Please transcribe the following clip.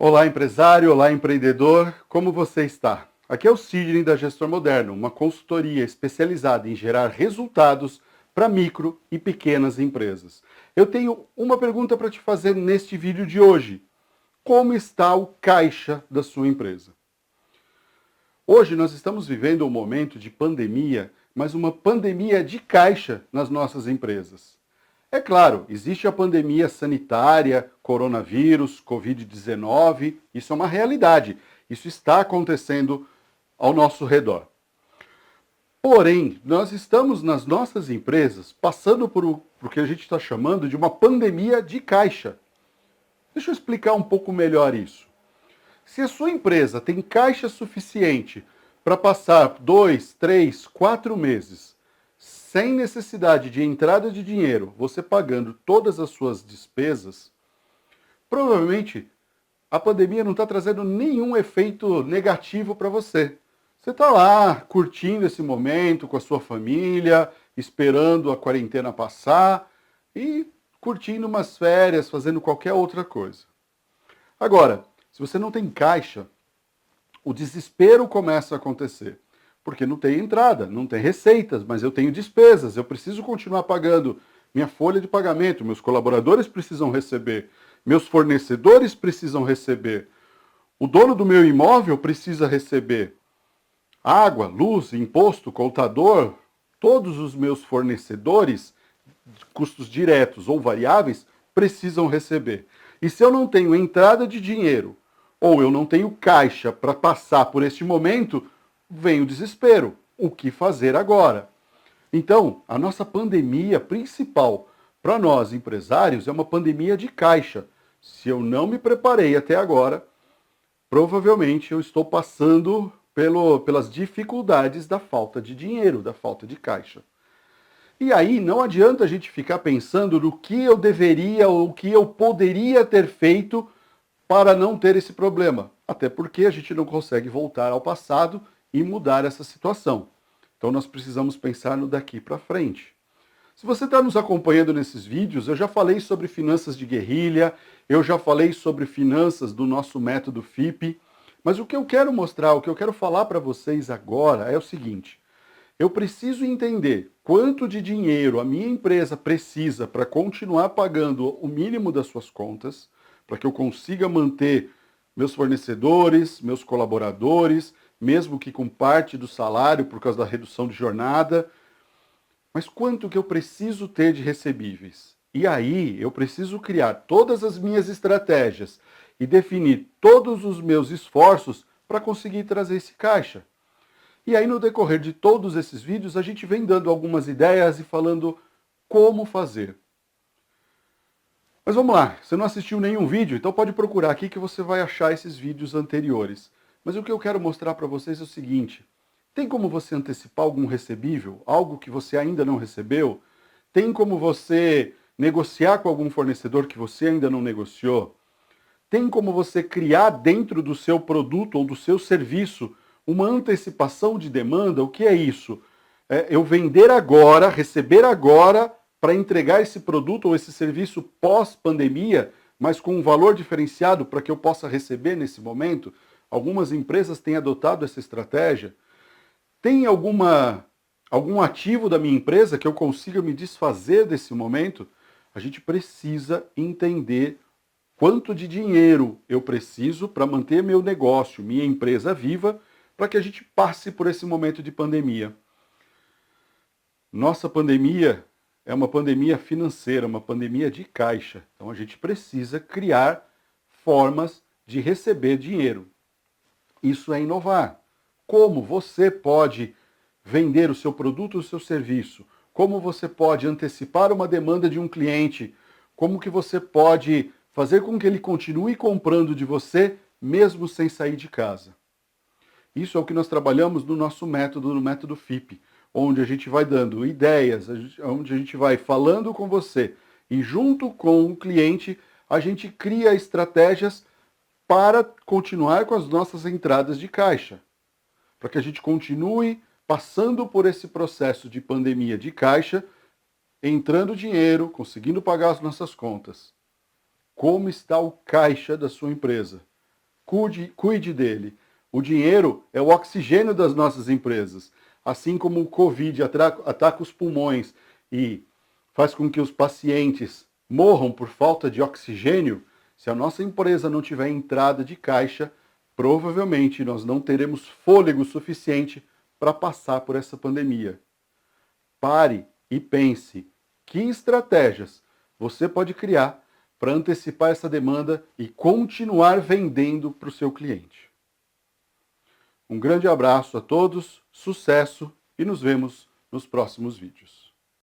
Olá, empresário, olá, empreendedor, como você está? Aqui é o Sidney da Gestor Moderno, uma consultoria especializada em gerar resultados para micro e pequenas empresas. Eu tenho uma pergunta para te fazer neste vídeo de hoje. Como está o caixa da sua empresa? Hoje nós estamos vivendo um momento de pandemia, mas uma pandemia de caixa nas nossas empresas. É claro, existe a pandemia sanitária, coronavírus, Covid-19, isso é uma realidade. Isso está acontecendo ao nosso redor. Porém, nós estamos nas nossas empresas passando por o que a gente está chamando de uma pandemia de caixa. Deixa eu explicar um pouco melhor isso. Se a sua empresa tem caixa suficiente para passar 2, 3, 4 meses sem necessidade de entrada de dinheiro, você pagando todas as suas despesas, provavelmente a pandemia não está trazendo nenhum efeito negativo para você. Você está lá curtindo esse momento com a sua família, esperando a quarentena passar e curtindo umas férias, fazendo qualquer outra coisa. Agora, se você não tem caixa, o desespero começa a acontecer. Porque não tem entrada, não tem receitas, mas eu tenho despesas, eu preciso continuar pagando minha folha de pagamento, meus colaboradores precisam receber, meus fornecedores precisam receber, o dono do meu imóvel precisa receber água, luz, imposto, contador, todos os meus fornecedores, custos diretos ou variáveis, precisam receber. E se eu não tenho entrada de dinheiro, ou eu não tenho caixa para passar por este momento, vem o desespero. O que fazer agora? Então, a nossa pandemia principal para nós empresários é uma pandemia de caixa. Se eu não me preparei até agora, provavelmente eu estou passando pelas dificuldades da falta de dinheiro, da falta de caixa. E aí não adianta a gente ficar pensando no que eu deveria ou o que eu poderia ter feito para não ter esse problema. Até porque a gente não consegue voltar ao passado e mudar essa situação. Então nós precisamos pensar no daqui para frente. Se você está nos acompanhando nesses vídeos, eu já falei sobre finanças de guerrilha, eu já falei sobre finanças do nosso método FIP, mas o que eu quero mostrar, o que eu quero falar para vocês agora é o seguinte: eu preciso entender quanto de dinheiro a minha empresa precisa para continuar pagando o mínimo das suas contas, para que eu consiga manter meus fornecedores, meus colaboradores, mesmo que com parte do salário por causa da redução de jornada. Mas quanto que eu preciso ter de recebíveis? E aí eu preciso criar todas as minhas estratégias e definir todos os meus esforços para conseguir trazer esse caixa. E aí no decorrer de todos esses vídeos a gente vem dando algumas ideias e falando como fazer. Mas vamos lá, você não assistiu nenhum vídeo, então pode procurar aqui que você vai achar esses vídeos anteriores. Mas o que eu quero mostrar para vocês é o seguinte: tem como você antecipar algum recebível, algo que você ainda não recebeu? Tem como você negociar com algum fornecedor que você ainda não negociou? Tem como você criar dentro do seu produto ou do seu serviço uma antecipação de demanda? O que é isso? É eu vender agora, receber agora, para entregar esse produto ou esse serviço pós-pandemia, mas com um valor diferenciado para que eu possa receber nesse momento? Algumas empresas têm adotado essa estratégia. Tem algum ativo da minha empresa que eu consiga me desfazer desse momento? A gente precisa entender quanto de dinheiro eu preciso para manter meu negócio, minha empresa viva, para que a gente passe por esse momento de pandemia. Nossa pandemia é uma pandemia financeira, uma pandemia de caixa. Então a gente precisa criar formas de receber dinheiro. Isso é inovar. Como você pode vender o seu produto ou o seu serviço? Como você pode antecipar uma demanda de um cliente? Como que você pode fazer com que ele continue comprando de você mesmo sem sair de casa? Isso é o que nós trabalhamos no nosso método, no método FIP, onde a gente vai dando ideias, onde a gente vai falando com você e junto com o cliente a gente cria estratégias para continuar com as nossas entradas de caixa, para que a gente continue passando por esse processo de pandemia de caixa, entrando dinheiro, conseguindo pagar as nossas contas. Como está o caixa da sua empresa? cuide dele. O dinheiro é o oxigênio das nossas empresas. Assim como o Covid ataca os pulmões e faz com que os pacientes morram por falta de oxigênio, se a nossa empresa não tiver entrada de caixa, provavelmente nós não teremos fôlego suficiente para passar por essa pandemia. Pare e pense que estratégias você pode criar para antecipar essa demanda e continuar vendendo para o seu cliente. Um grande abraço a todos, sucesso e nos vemos nos próximos vídeos.